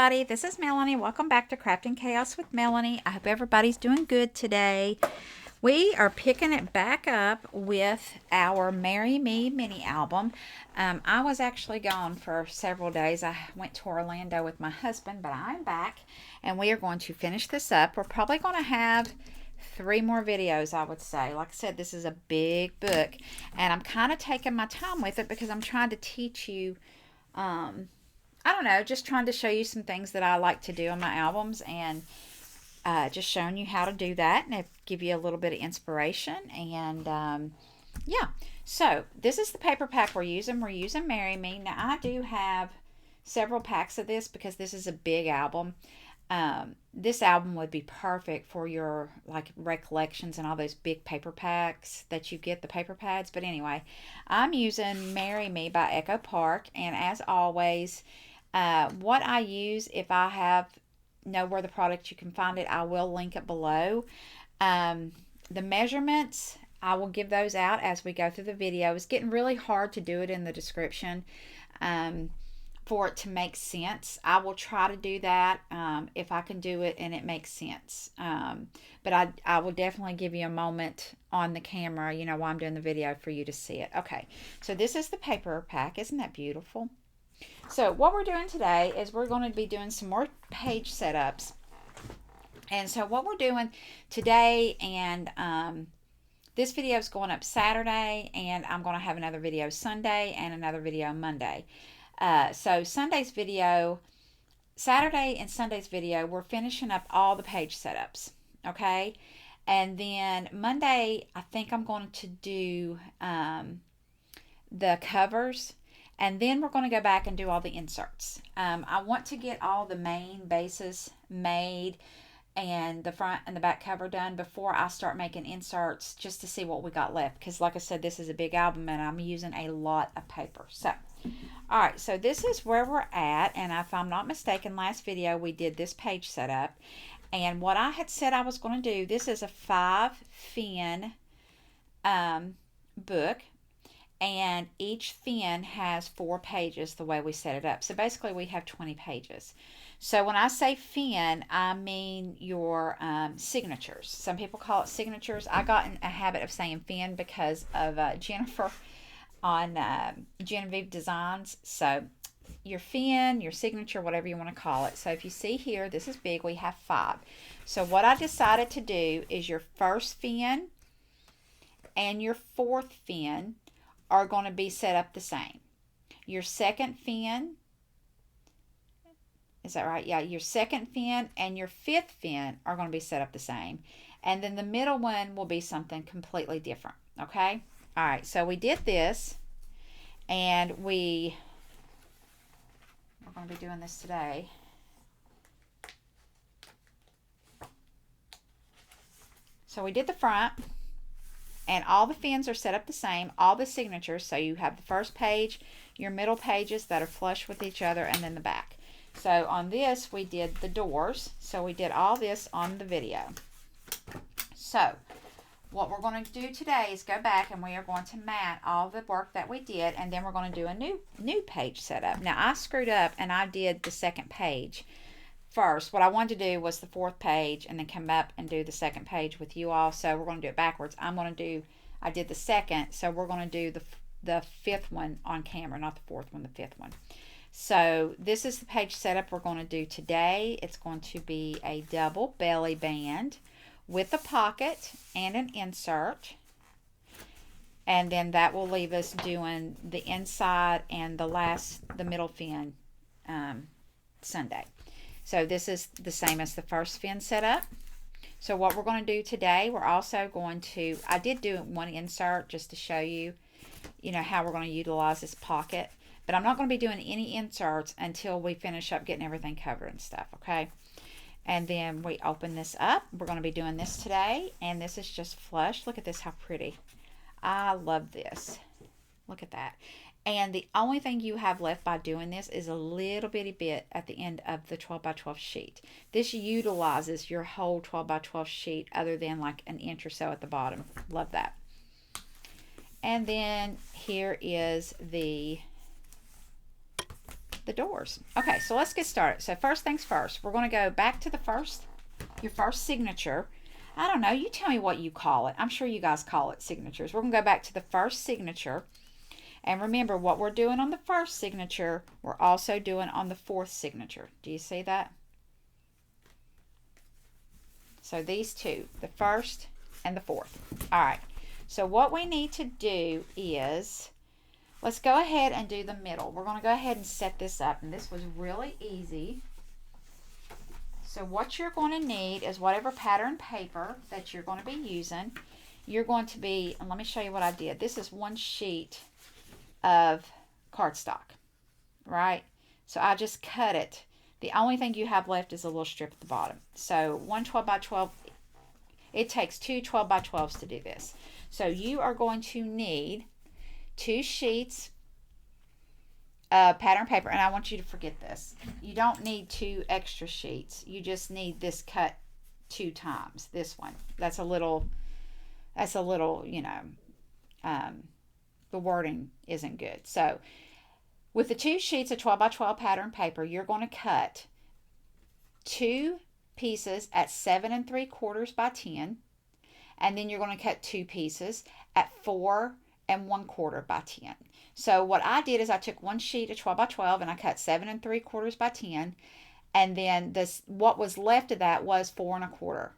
everybody, this is Melanie. Welcome back to Crafting Chaos with Melanie. I hope everybody's doing good today. We are picking it back up with our Marry Me mini album. I was actually gone for several days. I went to Orlando with my husband, but I'm back and we are going to finish this up. We're probably going to have 3 more videos, I would say. Like I said, this is a big book and I'm kind of taking my time with it because I'm trying to teach you I don't know, just trying to show you some things that I like to do on my albums and just showing you how to do that and give you a little bit of inspiration. And yeah, so this is the paper pack we're using. We're using Marry Me. Now, I do have several packs of this because this is a big album. This album would be perfect for your like recollections and all those big paper packs that you get, the paper pads. But anyway, I'm using Marry Me by Echo Park, and as always, what I use, if I know where the product you can find it, I will link it below. The measurements, I will give those out as we go through the video. It's getting really hard to do it in the description for it to make sense. I will try to do that if I can do it and it makes sense. But I will definitely give you a moment on the camera, while I'm doing the video for you to see it. Okay, so this is the paper pack. Isn't that beautiful? So what we're doing today is we're going to be doing some more page setups. And so what we're doing today, and this video is going up Saturday, and I'm going to have another video Sunday and another video Monday. So Saturday and Sunday's video, we're finishing up all the page setups, okay? And then Monday, I think I'm going to do the covers. And then we're going to go back and do all the inserts. I want to get all the main bases made and the front and the back cover done before I start making inserts, just to see what we got left. Because like I said, this is a big album and I'm using a lot of paper. So, all right, so this is where we're at. And if I'm not mistaken, last video we did this page setup. And what I had said I was going to do, this is a 5-fin book. And each fin has 4 pages the way we set it up. So basically we have 20 pages. So when I say fin, I mean your signatures. Some people call it signatures. I got in a habit of saying fin because of Jennifer on Genevieve Designs. So your fin, your signature, whatever you want to call it. So if you see here, this is big. We have 5. So what I decided to do is your first fin and your fourth fin are going to be set up the same. Your second fin, is that right? Yeah, your second fin and your fifth fin are going to be set up the same. And then the middle one will be something completely different, okay? All right, so we did this, and we're going to be doing this today. So we did the front. And all the fins are set up the same, all the signatures. So you have the first page, your middle pages that are flush with each other, and then the back. So on this, we did the doors. So we did all this on the video. So what we're going to do today is go back and we are going to mat all the work that we did, and then we're going to do a new page setup. Now I screwed up and I did the second page first. What I wanted to do was the 4th page and then come up and do the second page with you all. So we're going to do it backwards. I did the second, so we're going to do the 5th one on camera, not the 4th one, the 5th one. So this is the page setup we're going to do today. It's going to be a double belly band with a pocket and an insert. And then that will leave us doing the inside and the middle fin Sunday. So this is the same as the first fin setup. So what we're going to do today, we're also going to, I did do one insert just to show you, how we're going to utilize this pocket. But I'm not going to be doing any inserts until we finish up getting everything covered and stuff, okay? And then we open this up. We're going to be doing this today. And this is just flush. Look at this, how pretty. I love this. Look at that. And the only thing you have left by doing this is a little bitty bit at the end of the 12 by 12 sheet. This utilizes your whole 12 by 12 sheet other than like an inch or so at the bottom. Love that. And then here is the the doors. Okay, so let's get started. So first things first, we're going to go back to your first signature. I don't know, you tell me what you call it. I'm sure you guys call it signatures. We're going to go back to the first signature. And remember, what we're doing on the first signature, we're also doing on the fourth signature. Do you see that? So these two, the first and the fourth. All right, so what we need to do is, let's go ahead and do the middle. We're going to go ahead and set this up, and this was really easy. So what you're going to need is whatever pattern paper that you're going to be using. You're going to be, and let me show you what I did. This is one sheet of cardstock, right? So I just cut it. The only thing you have left is a little strip at the bottom. So one 12 by 12, it takes two 12 by 12s to do this. So you are going to need 2 sheets of pattern paper, and I want you to forget this. You don't need 2 extra sheets. You just need this cut 2 times. This one. That's a little, you know, the wording isn't good. So with the 2 sheets of 12 by 12 pattern paper, you're going to cut 2 pieces at 7 3/4 by 10, and then you're going to cut 2 pieces at 4 1/4 by 10. So what I did is I took one sheet of 12 by 12 and I cut 7 3/4 by 10, and then what was left of that was 4 1/4,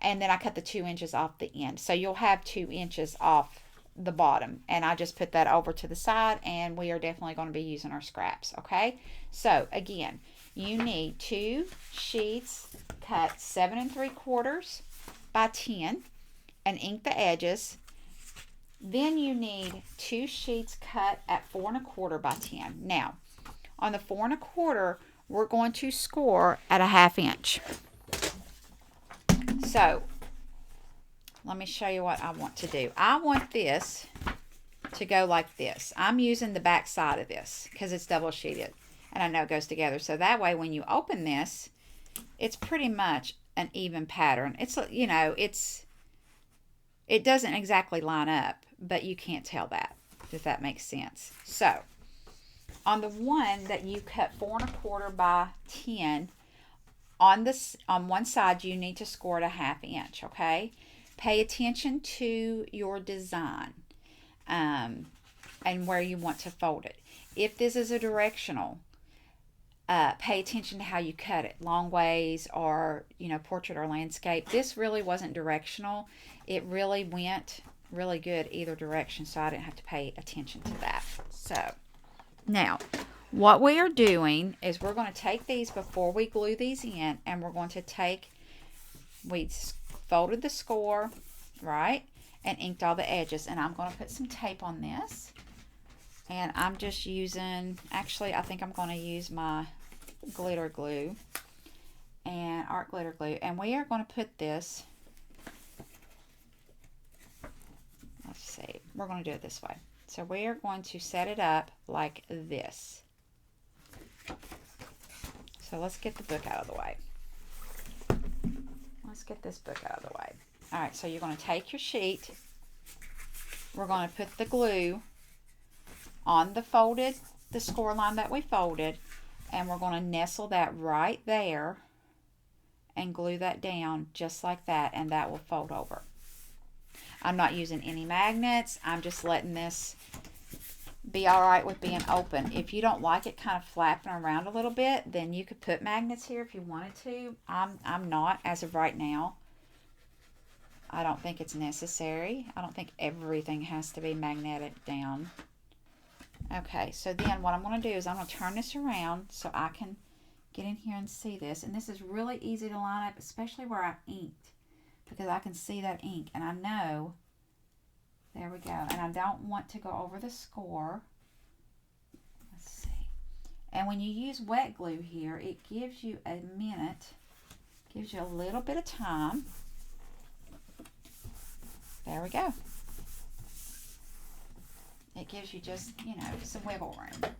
and then I cut the 2 inches off the end. So you'll have 2 inches off the bottom, and I just put that over to the side, and we are definitely going to be using our scraps. Okay, so again, you need 2 sheets cut 7 3/4 by 10 and ink the edges. Then you need 2 sheets cut at 4 1/4 by 10. Now on the 4 1/4, we're going to score at a 1/2 inch. So let me show you what I want to do. I want this to go like this. I'm using the back side of this because it's double sheeted, and I know it goes together. So that way when you open this, it's pretty much an even pattern. It's, you know, it doesn't exactly line up, but you can't tell that, if that makes sense. So on the one that you cut 4 1/4 by 10, on one side you need to score at a 1/2 inch. Okay, pay attention to your design and where you want to fold it. If this is a directional, pay attention to how you cut it, long ways or, you know, portrait or landscape. This really wasn't directional. It really went really good either direction, so I didn't have to pay attention to that. So now what we are doing is we're going to take these before we glue these in, and we're going to take, we folded the score, right, and inked all the edges, and I'm going to put some tape on this, and I'm just using, actually I think I'm going to use my glitter glue and art glitter glue, and we are going to put this, let's see, we're going to do it this way. So we are going to set it up like this. So let's get the book out of the way. Let's get this book out of the way. All right, so you're going to take your sheet. We're going to put the glue on the score line that we folded, and we're going to nestle that right there and glue that down just like that, and that will fold over. I'm not using any magnets. I'm just letting this be all right with being open. If you don't like it kind of flapping around a little bit, then you could put magnets here if you wanted to. I'm not, as of right now. I don't think it's necessary. I don't think everything has to be magnetic down. Okay, so then what I'm going to do is I'm going to turn this around so I can get in here and see this. And this is really easy to line up, especially where I inked, because I can see that ink, and I know, there we go, and I don't want to go over the score. Let's see. And when you use wet glue here, it gives you a minute, gives you a little bit of time. There we go. It gives you just, you know, some wiggle room.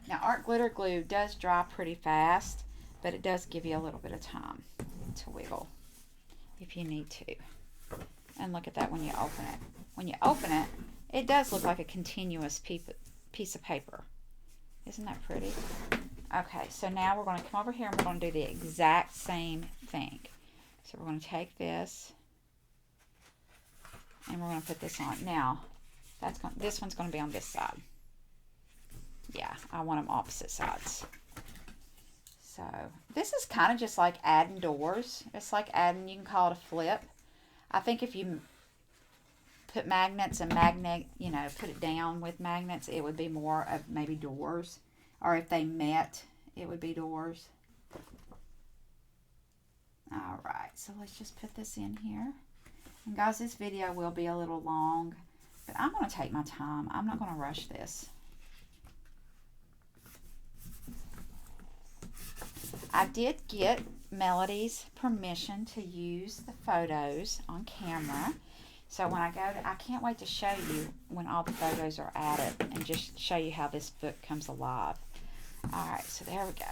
Now, art glitter glue does dry pretty fast, but it does give you a little bit of time to wiggle if you need to. And look at that when you open it. When you open it, it does look like a continuous piece of paper. Isn't that pretty? Okay, so now we're going to come over here and we're going to do the exact same thing. So we're going to take this and we're going to put this on. Now, this one's going to be on this side. Yeah, I want them opposite sides. So this is kind of just like adding doors. It's like adding, you can call it a flip. I think if you put magnets and put it down with magnets, it would be more of maybe doors. Or if they met, it would be doors. All right, so let's just put this in here. And guys, this video will be a little long, but I'm going to take my time. I'm not going to rush this. I did get Melody's permission to use the photos on camera. So when I go to, I can't wait to show you when all the photos are added and just show you how this book comes alive. All right, so there we go.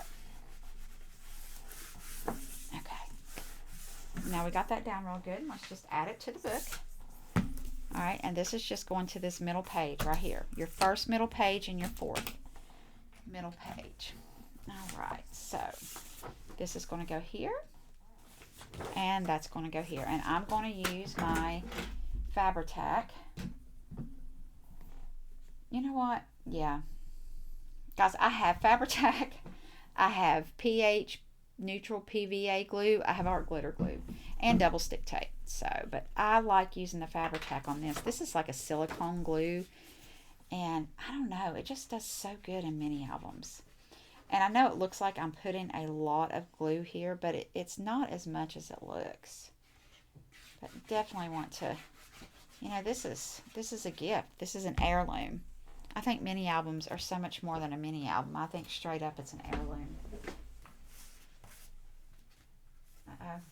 Okay. Now we got that down real good. Let's just add it to the book. All right, and this is just going to this middle page right here. Your first middle page and your fourth middle page. All right, so this is going to go here. And that's going to go here. And I'm going to use my Fabri-Tac. You know what? Yeah. Guys, I have Fabri-Tac. I have pH neutral PVA glue. I have art glitter glue and double stick tape. So, but I like using the Fabri-Tac on this. This is like a silicone glue. And I don't know, it just does so good in mini albums. And I know it looks like I'm putting a lot of glue here, but it's not as much as it looks. But definitely want to, this is a gift. This is an heirloom. I think mini albums are so much more than a mini album. I think straight up it's an heirloom. Uh-oh.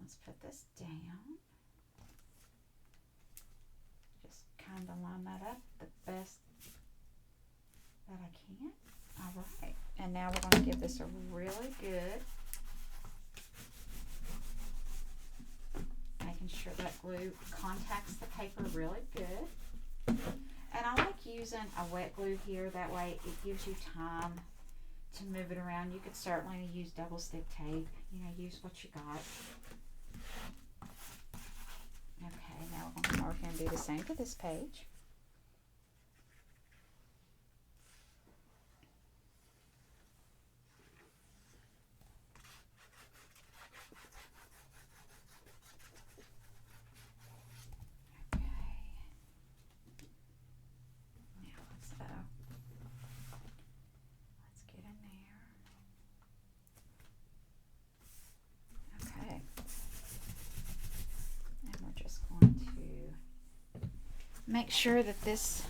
Let's put this down. Just kind of line that up the best that I can. All right, and now we're going to give this a really good, making sure that glue contacts the paper really good. And I like using a wet glue here, that way it gives you time to move it around. You could certainly use double stick tape, use what you got. Okay, now we're going to come over here and do the same for this page. Make sure that this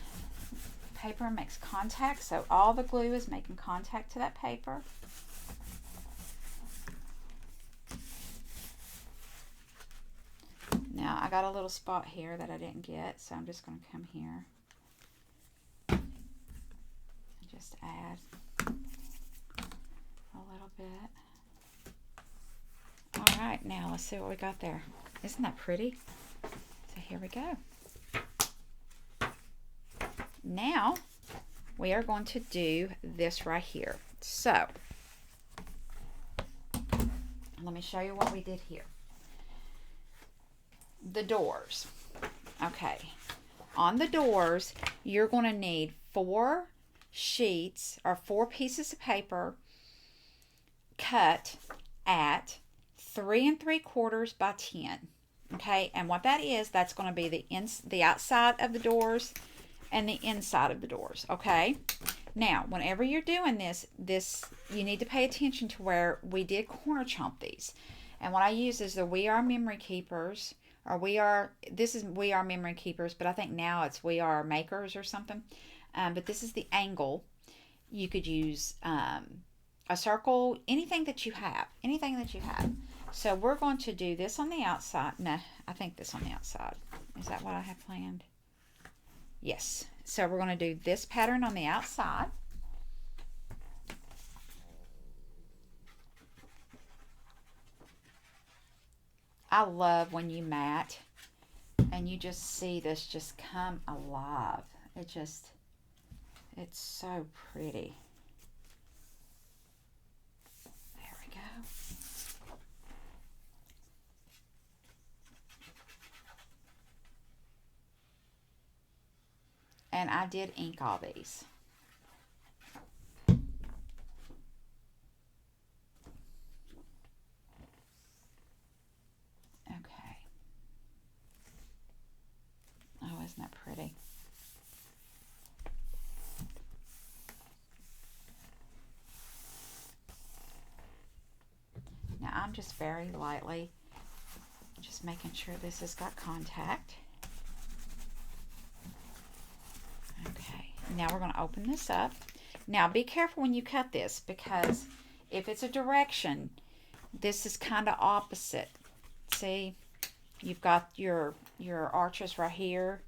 paper makes contact, so all the glue is making contact to that paper. Now I got a little spot here that I didn't get, so I'm just going to come here and just add a little bit. All right, now let's see what we got there. Isn't that pretty? So here we go. Now we are going to do this right here. So let me show you what we did here. The doors. Okay, on the doors you're going to need 4 sheets or 4 pieces of paper cut at 3 3/4 by 10. Okay, and what that is, that's going to be the outside of the doors and the inside of the doors. Okay, now whenever you're doing this you need to pay attention to where we did corner chomp these. And what I use is the We Are Memory Keepers, or this is We Are Memory Keepers, but I think now it's We Are Makers or something. But this is the angle. You could use a circle, anything that you have. So we're going to do this on the outside. No, I think this on the outside. Is that what I have planned? Yes. So we're going to do this pattern on the outside. I love when you mat and you just see this just come alive. It's so pretty. There we go. And I did ink all these. Okay. Oh, isn't that pretty? Now I'm just very lightly just making sure this has got contact. Okay, now we're going to open this up. Now be careful when you cut this, because if it's a direction, this is kind of opposite. See, you've got your arches right here,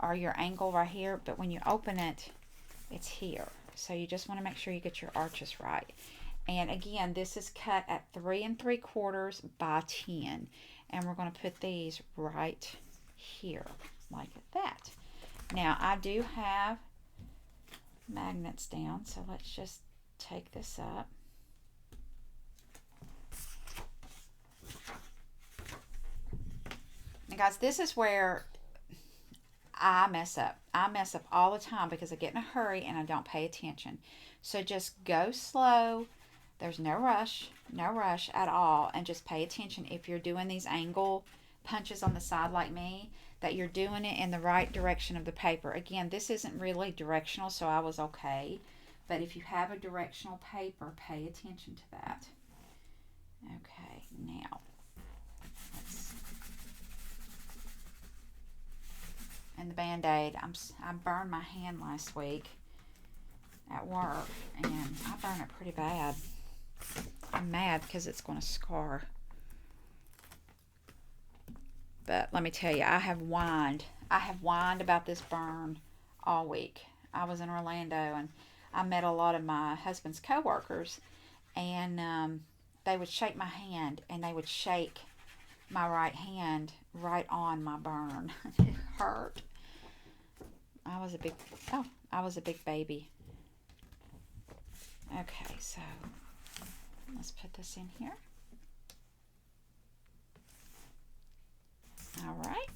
or your angle right here, but when you open it, it's here. So you just want to make sure you get your arches right. And again, this is cut at 3 3/4 by 10. And we're going to put these right here, like that. Now, I do have magnets down, so let's just take this up. And guys, this is where I mess up. I mess up all the time because I get in a hurry and I don't pay attention. So just go slow. There's no rush at all, and just pay attention if you're doing these angle punches on the side like me, that you're doing it in the right direction of the paper. Again, this isn't really directional, so I was okay. But if you have a directional paper, pay attention to that. Okay, now and the Band-Aid, I burned my hand last week at work, and I burned it pretty bad. I'm mad because it's going to scar. But let me tell you, I have whined about this burn all week. I was in Orlando, and I met a lot of my husband's coworkers, and they would shake my hand, and they would shake my right hand right on my burn. It hurt. I was a big baby. Okay, so let's put this in here. All right.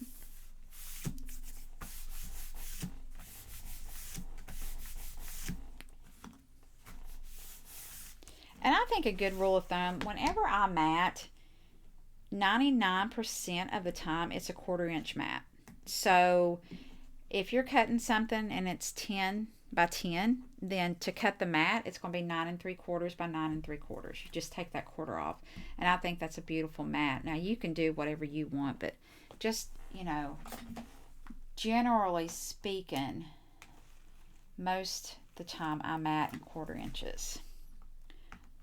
And I think a good rule of thumb, whenever I mat, 99% of the time it's a 1/4 inch mat. So if you're cutting something and it's 10 by 10, then to cut the mat, it's going to be 9 3/4 by 9 3/4. You just take that quarter off. And I think that's a beautiful mat. Now you can do whatever you want, but just, generally speaking, most of the time I mat in 1/4 inches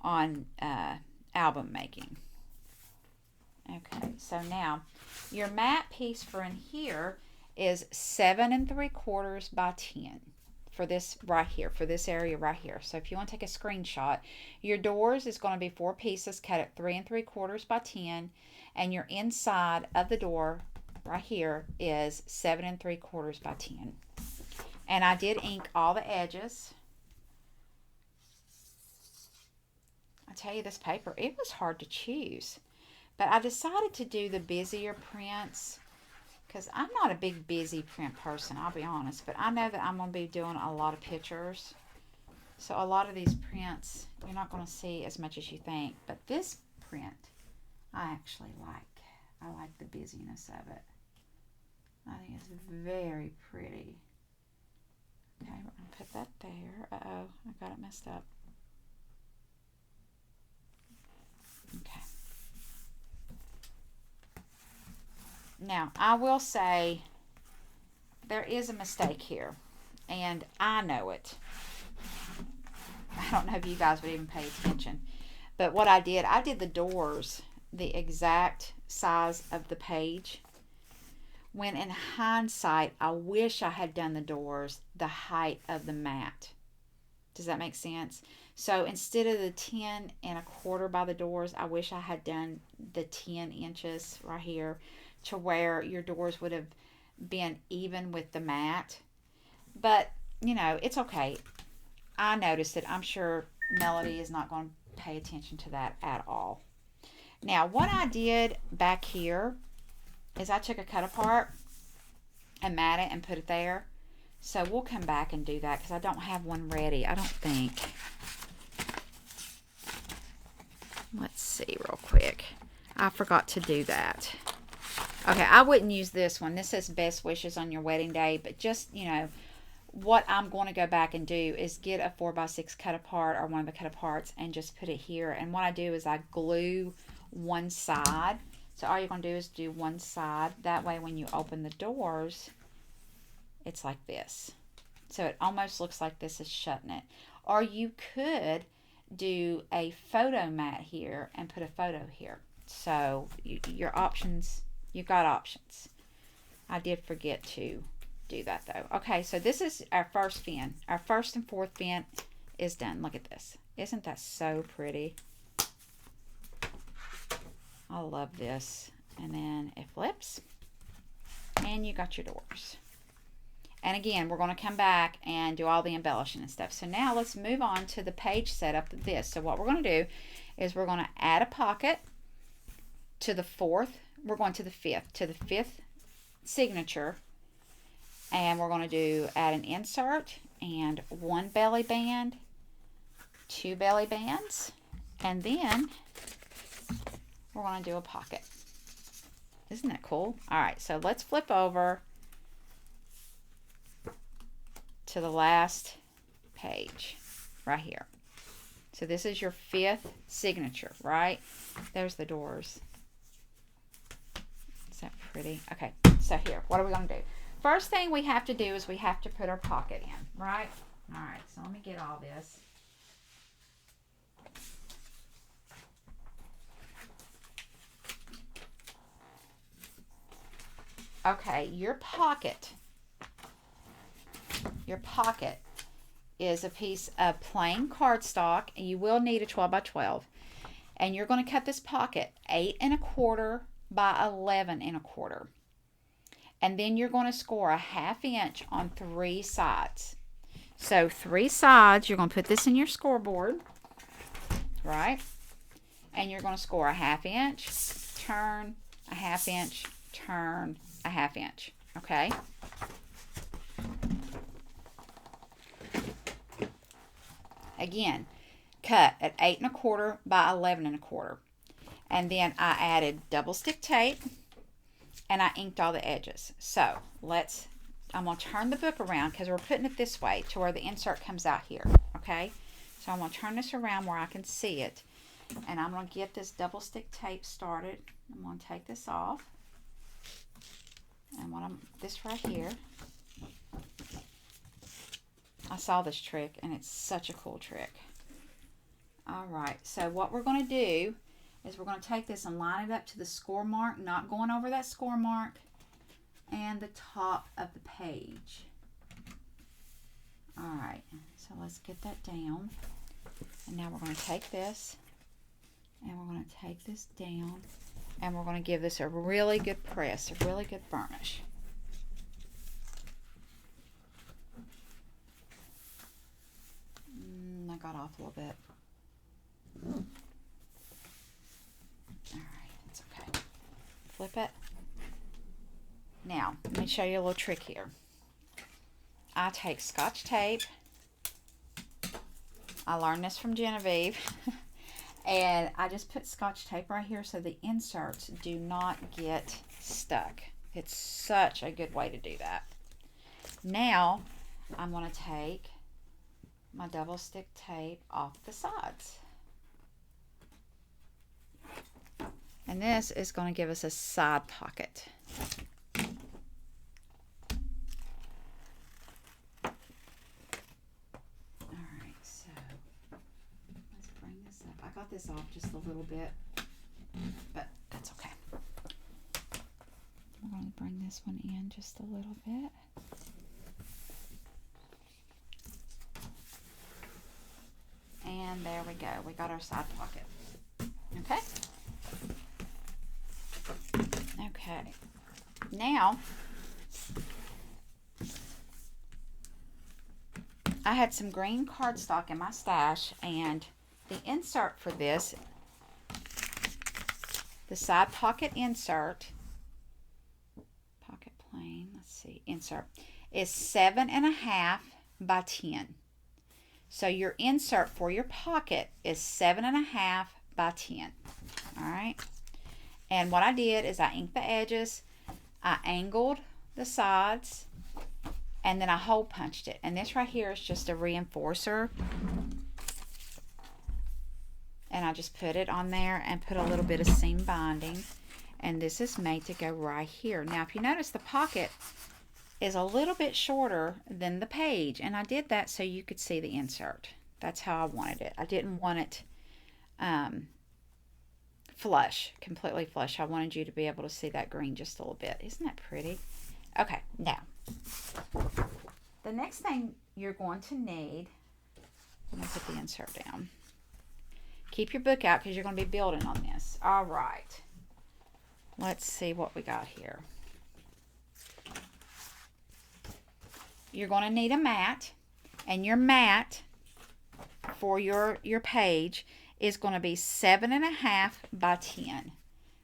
on album making. Okay, so now your mat piece for in here is 7 3/4 by 10 for this right here, for this area right here. So if you want to take a screenshot, your doors is going to be 4 pieces cut at 3 3/4 by 10, and your inside of the door right here is 7 3/4 by 10. And I did ink all the edges. I tell you, this paper, it was hard to choose. But I decided to do the busier prints because I'm not a big busy print person, I'll be honest. But I know that I'm going to be doing a lot of pictures. So a lot of these prints, you're not going to see as much as you think. But this print, I actually like. I like the busyness of it. I think it's very pretty. Okay, we're going to put that there. Uh-oh, I got it messed up. Okay. Now, I will say there is a mistake here, and I know it. I don't know if you guys would even pay attention, but what I did the doors the exact size of the page, when in hindsight, I wish I had done the doors the height of the mat. Does that make sense? So instead of the 10 1/4 by the doors, I wish I had done the 10 inches right here, to where your doors would have been even with the mat. But you know, it's okay. I noticed it. I'm sure Melody is not going to pay attention to that at all. Now, what I did back here is I took a cut apart and mat it and put it there. So we'll come back and do that because I don't have one ready, I don't think. Let's see real quick. I forgot to do that. Okay, I wouldn't use this one. This says best wishes on your wedding day, but just, you know, what I'm going to go back and do is get a 4x6 cut apart or one of the cut aparts and just put it here. And what I do is I glue one side. So all you're going to do is do one side. That way when you open the doors, it's like this. So it almost looks like this is shutting it. Or you could do a photo mat here and put a photo here. So your options, you've got options. I did forget to do that though. Okay, so this is our first fin. Our first and fourth fin is done. Look at this. Isn't that so pretty? I love this. And then it flips. And you got your doors. And again, we're going to come back and do all the embellishing and stuff. So now let's move on to the page setup of this. So what we're going to do is we're going to add a pocket to the fourth. We're going to the fifth signature. And we're going to add an insert and one belly band, two belly bands, and then we're going to do a pocket. Isn't that cool? All right, so let's flip over to the last page right here. So this is your fifth signature, right? There's the doors. Is that pretty? Okay, so here, what are we going to do? First thing we have to do is we have to put our pocket in, right? All right, so let me get all this. Okay, your pocket is a piece of plain cardstock, and you will need a 12 by 12. And you're going to cut this pocket 8 1/4 by 11 1/4. And then you're going to score a 1/2 inch on 3 sides. So 3 sides, you're going to put this in your scoreboard, right? And you're going to score a 1/2 inch, turn, a 1/2 inch, turn, a 1/2 inch, okay? Again, cut at 8 1/4 by 11 1/4. And then I added double stick tape and I inked all the edges. So I'm going to turn the book around because we're putting it this way to where the insert comes out here, okay? So I'm going to turn this around where I can see it. And I'm going to get this double stick tape started. I'm going to take this off. And this right here. I saw this trick and it's such a cool trick. All right, so what we're going to do is we're going to take this and line it up to the score mark, not going over that score mark, and the top of the page. All right, so let's get that down. And now we're going to take this and we're going to take this down and we're going to give this a really good press, a really good burnish. I got off a little bit. Alright, it's okay. Flip it. Now, let me show you a little trick here. I take Scotch tape. I learned this from Genevieve. And I just put Scotch tape right here so the inserts do not get stuck. It's such a good way to do that. Now, I'm going to take my double stick tape off the sides. And this is going to give us a side pocket. Alright, so let's bring this up. I got this off just a little bit, but that's okay. We're going to bring this one in just a little bit. And there we go. We got our side pocket. Okay? Okay. Now, I had some green cardstock in my stash, and the insert for this, the side pocket insert, pocket plain, let's see, insert, is 7.5 by 10. So your insert for your pocket is 7.5 by 10. All right. And what I did is I inked the edges, I angled the sides, and then I hole punched it. And this right here is just a reinforcer. And I just put it on there and put a little bit of seam binding. And this is made to go right here. Now, if you notice, the pocket is a little bit shorter than the page. And I did that so you could see the insert. That's how I wanted it. I didn't want it flush, completely flush. I wanted you to be able to see that green just a little bit. Isn't that pretty? Okay, now, the next thing you're going to need, I'm going to put the insert down. Keep your book out because you're going to be building on this. All right. Let's see what we got here. You're going to need a mat, and your mat for your page is going to be 7.5 by 10.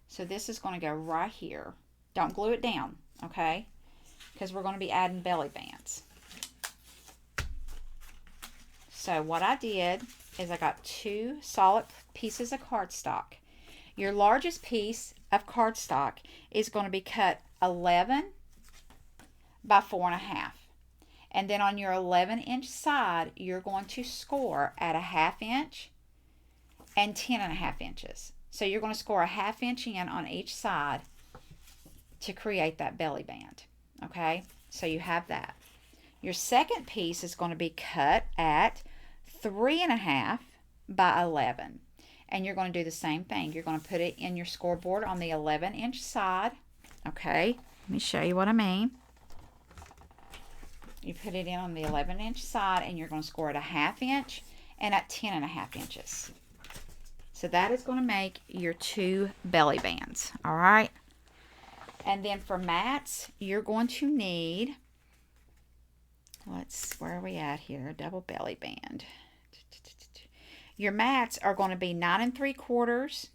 So this is going to go right here. Don't glue it down, okay? Because we're going to be adding belly bands. So what I did is I got 2 solid pieces of cardstock. Your largest piece of cardstock is going to be cut 11 by 4.5. And then on your 11-inch side, you're going to score at a 1/2 inch and 10.5 inches. So you're going to score a 1/2 inch in on each side to create that belly band. Okay, so you have that. Your second piece is going to be cut at 3.5 by 11. And you're going to do the same thing. You're going to put it in your scoreboard on the 11-inch side. Okay, let me show you what I mean. You put it in on the 11-inch side, and you're going to score at a 1/2 inch and at 10.5 inches. So that is going to make your 2 belly bands. All right. And then for mats, you're going to need, where are we at here? Double belly band. Your mats are going to be 9 3/4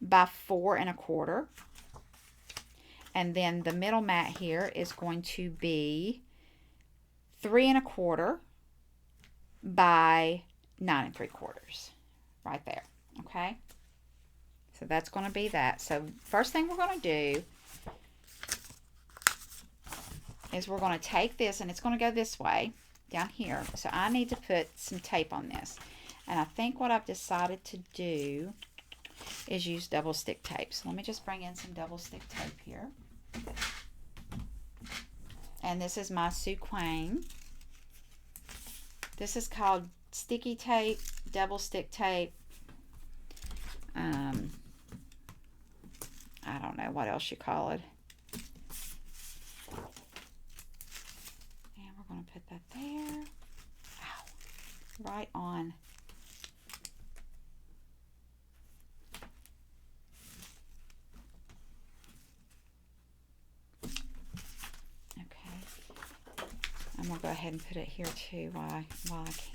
by 4 1/4. And then the middle mat here is going to be 3 1/4 by 9 3/4. Right there. Okay. So that's going to be that. So first thing we're going to do is we're going to take this, and it's going to go this way down here. So I need to put some tape on this. And I think what I've decided to do is use double stick tape. So let me just bring in some double stick tape here. And this is my Suquang. This is called sticky tape, double stick tape. I don't know what else you call it. And we're going to put that there. Ow. Right on. Okay. I'm going to go ahead and put it here too while I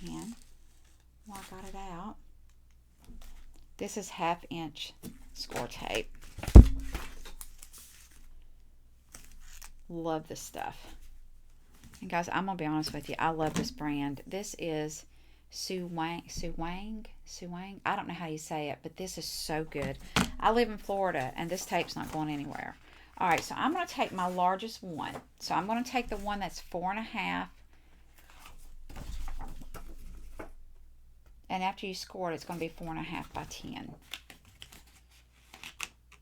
can. While I got it out. This is 1/2 inch score tape. Love this stuff. And guys, I'm going to be honest with you. I love this brand. This is Suquang. I don't know how you say it, but this is so good. I live in Florida, and this tape's not going anywhere. All right, so I'm going to take my largest one. So I'm going to take the one that's 4.5. And after you score it, it's going to be 4.5 by 10.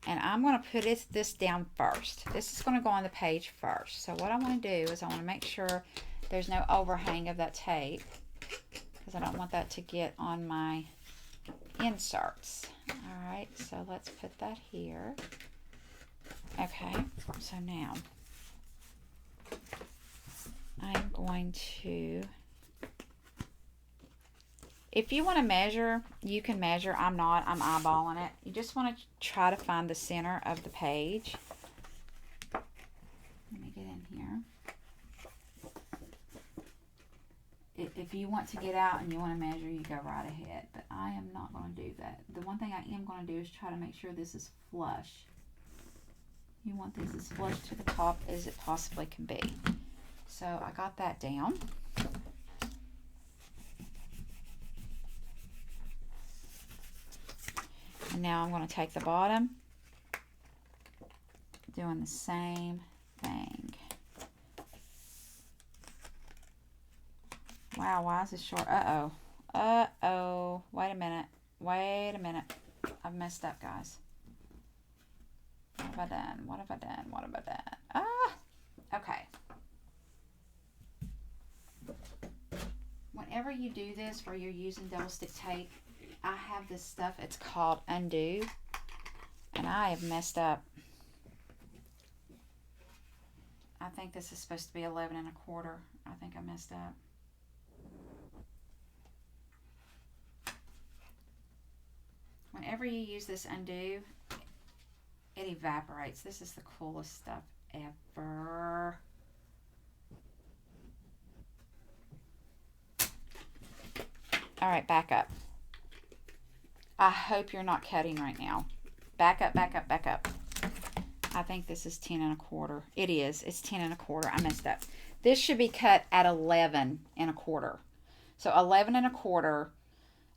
And I'm going to put this down first. This is going to go on the page first. So what I want to do is I want to make sure there's no overhang of that tape, because I don't want that to get on my inserts. All right, so let's put that here. Okay, so now I'm going to, if you want to measure, you can measure. I'm not. I'm eyeballing it. You just want to try to find the center of the page. Let me get in here. if you want to get out and you want to measure, you go right ahead. But I am not going to do that. The one thing I am going to do is try to make sure this is flush. You want this as flush to the top as it possibly can be. So I got that down. And now I'm going to take the bottom, doing the same thing. Wow, why is this short? Uh-oh. Uh-oh. Wait a minute. Wait a minute. I've messed up, guys. What have I done? What have I done? What have I done? Ah! Okay. Whenever you do this where you're using double stick tape, I have this stuff. It's called Undo. And I have messed up. I think this is supposed to be 11 1/4. I think I messed up. Whenever you use this Undo, it evaporates. This is the coolest stuff ever. All right, back up. I hope you're not cutting right now. Back up, back up, back up. I think this is 10 1/4. It is. It's 10 1/4. I messed up. This should be cut at 11 1/4. So 11 1/4,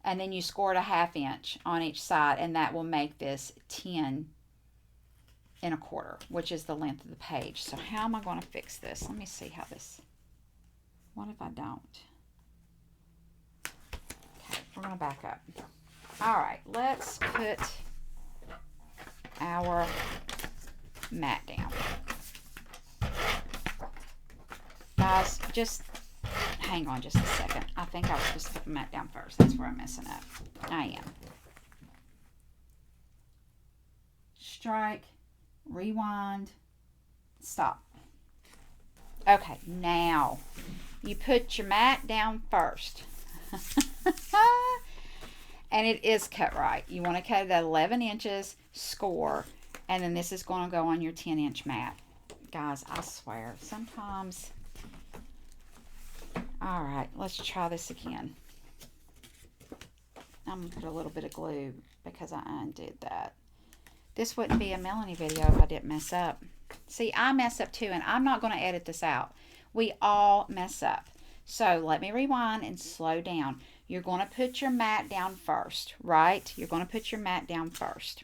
and then you score it a 1/2 inch on each side, and that will make this 10 1/4, which is the length of the page. So how am I going to fix this? Let me see how this. What if I don't? Okay, we're going to back up. All right, let's put our mat down. Guys, just hang on just a second. I think I was supposed to put the mat down first. That's where I'm messing up. I am. Strike, rewind, stop. Okay, now you put your mat down first. And it is cut right. You want to cut it at 11 inches, score, and then this is going to go on your 10-inch mat. Guys, I swear, sometimes... All right, let's try this again. I'm going to put a little bit of glue because I undid that. This wouldn't be a Melanie video if I didn't mess up. See, I mess up too, and I'm not going to edit this out. We all mess up. So let me rewind and slow down. You're going to put your mat down first, right? You're going to put your mat down first.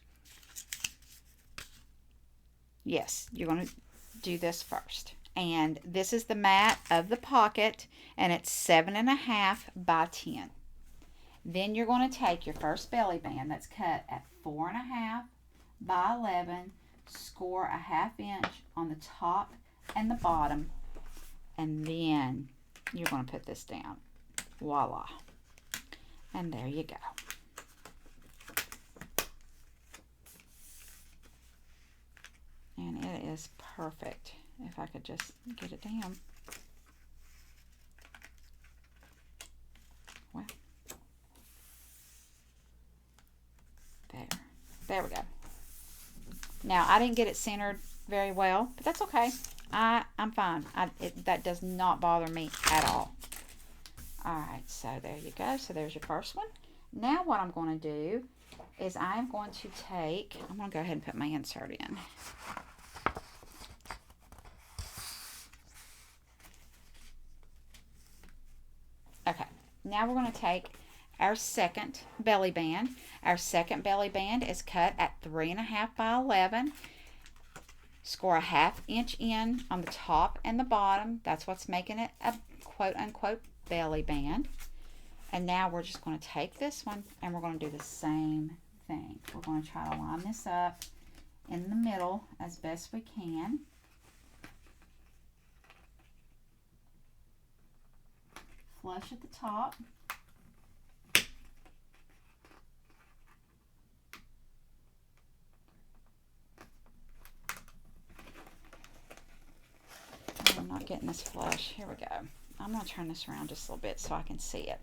Yes, you're going to do this first. And this is the mat of the pocket, and it's 7.5 by 10. Then you're going to take your first belly band that's cut at 4.5 by 11, score a 1/2 inch on the top and the bottom, and then you're going to put this down. Voila. And there you go. And it is perfect. If I could just get it down. Well, there we go. Now, I didn't get it centered very well, but that's okay. I'm fine. That does not bother me at all. All right, so there you go. So there's your first one. Now what I'm going to do is I'm going to go ahead and put my insert in. Okay, now we're going to take our second belly band. Our second belly band is cut at 3.5 by 11. Score a 1/2 inch in on the top and the bottom. That's what's making it a quote-unquote belly band. And now we're just going to take this one and we're going to do the same thing. We're going to try to line this up in the middle as best we can. Flush at the top. I'm not getting this flush. Here we go. I'm going to turn this around just a little bit so I can see it.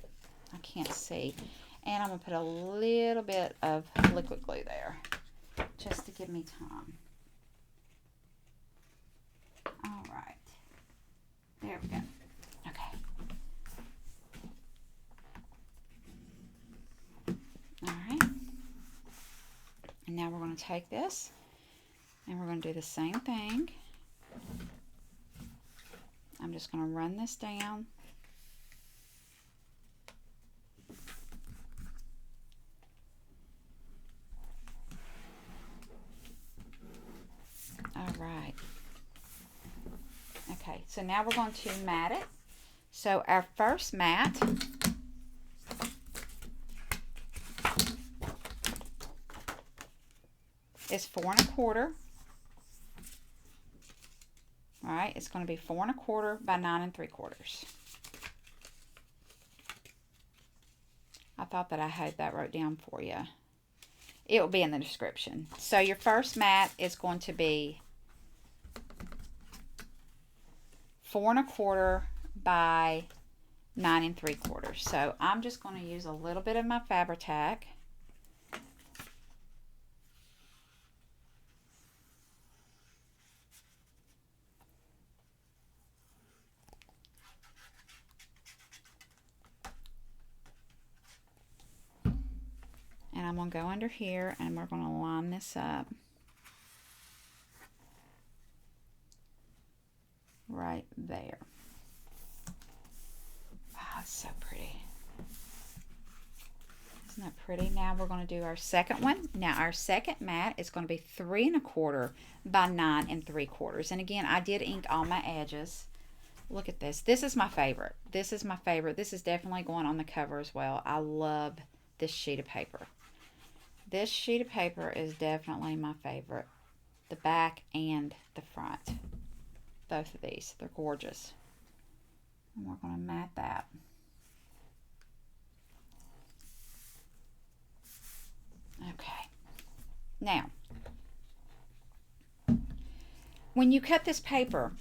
I can't see. And I'm going to put a little bit of liquid glue there just to give me time. All right. There we go. Okay. to take this and we're going to do the same thing. I'm just going to run this down. All right. Okay, so now we're going to mat it. So our first mat is 4 1/4. All right, it's going to be 4 1/4 by 9 3/4. I thought that I had that wrote down for you. It will be in the description. So your first mat is going to be 4 1/4 by 9 3/4. So I'm just going to use a little bit of my Fabri-Tac. And I'm going to go under here and we're going to line this up right there. Wow, it's so pretty. Isn't that pretty? Now we're going to do our second one. Now our second mat is going to be 3 1/4 by 9 3/4. And again, I did ink all my edges. Look at this. This is my favorite. This is my favorite. This is definitely going on the cover as well. I love this sheet of paper. This sheet of paper is definitely my favorite. The back and the front. Both of these. They're gorgeous. And we're going to mat that. Okay. Now, when you cut this paper,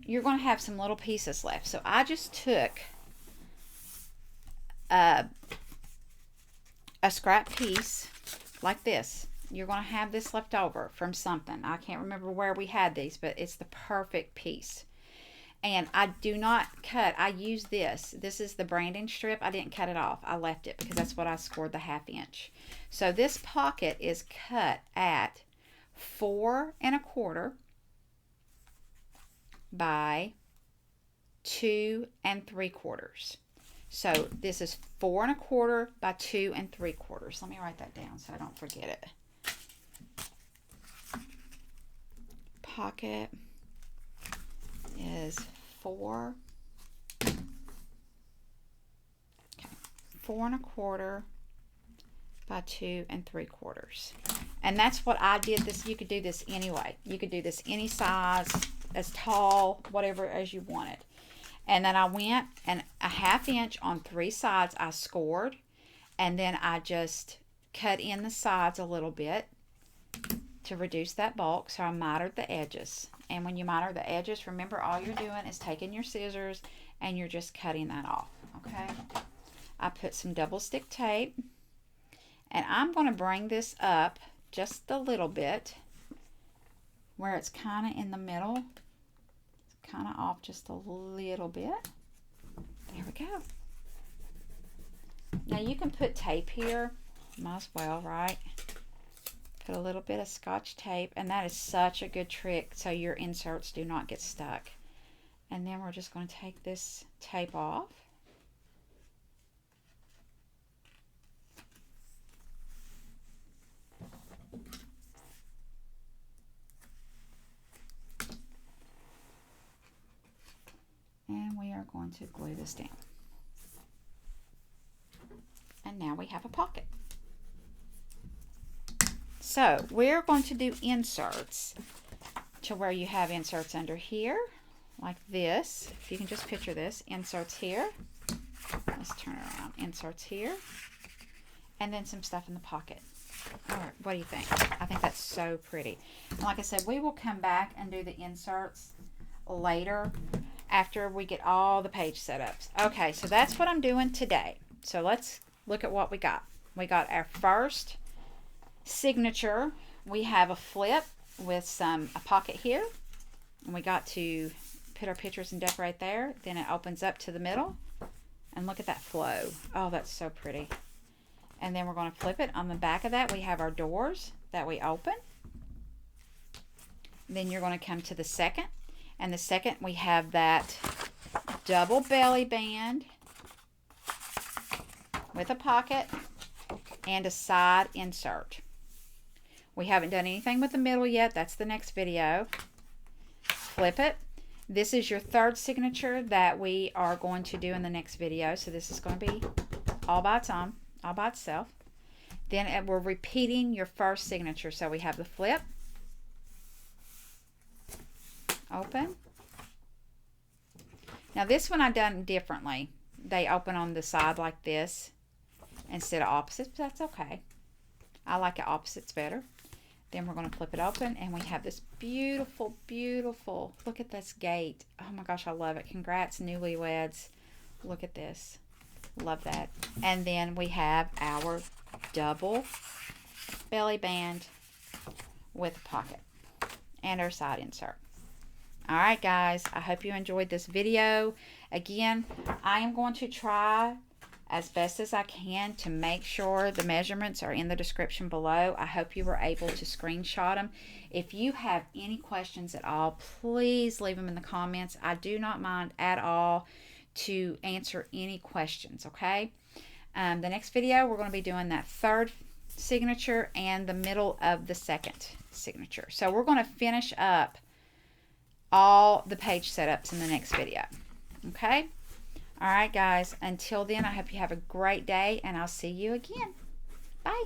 you're going to have some little pieces left. So I just took a scrap piece like this. You're going to have this left over from something. I can't remember where we had these, but it's the perfect piece. And I do not cut. I use this. This is the branding strip. I didn't cut it off. I left it because that's what I scored the 1/2 inch. So this pocket is cut at 4 1/4 by 2 3/4. So this is 4 1/4 by 2 3/4. Let me write that down so I don't forget it. Pocket is 4 1/4 by 2 3/4. And that's what I did this. You could do this anyway. You could do this any size, as tall, whatever as you wanted. And then I went and a 1/2 inch on 3 sides I scored, and then I just cut in the sides a little bit to reduce that bulk. So I mitered the edges. And when you miter the edges, remember all you're doing is taking your scissors and you're just cutting that off. Okay. I put some double stick tape, and I'm going to bring this up just a little bit where it's kind of in the middle. Kind of off just a little bit. There we go. Now you can put tape here. Might as well, right? Put a little bit of Scotch tape, and that is such a good trick so your inserts do not get stuck. And then we're just going to take this tape off. And we are going to glue this down. And now we have a pocket. So we're going to do inserts to where you have inserts under here, like this. If you can just picture this, inserts here. Let's turn it around. Inserts here. And then some stuff in the pocket. All right, what do you think? I think that's so pretty. And like I said, we will come back and do the inserts later after we get all the page setups. Okay, so that's what I'm doing today. So let's look at what we got. We got our first signature. We have a flip with a pocket here. And we got to put our pictures and decorate there. Then it opens up to the middle. And look at that flow. Oh, that's so pretty. And then we're going to flip it. On the back of that, we have our doors. that we open. Then you're going to come to the second, and the second we have that double belly band with a pocket and a side insert. We haven't done anything with the middle yet. That's the next video. Flip it. This is your third signature that we are going to do in the next video. So this is going to be all by its own, all by itself. Then we're repeating your first signature. So we have the flip, open. Now this one I've done differently. They open on the side like this instead of opposites, but that's okay. I like it opposites better. Then we're going to flip it open, and we have this beautiful, beautiful, look at this gate. Oh my gosh, I love it. Congrats, newlyweds. Look at this. Love that. And then we have our double belly band with a pocket and our side insert. All right, guys, I hope you enjoyed this video. Again, I am going to try as best as I can to make sure the measurements are in the description below. I hope you were able to screenshot them. If you have any questions at all, please leave them in the comments. I do not mind at all to answer any questions, okay? The next video, we're going to be doing that third signature and the middle of the second signature. So we're going to finish up all the page setups in the next video, okay? All right, guys, until then, I hope you have a great day, and I'll see you again. Bye.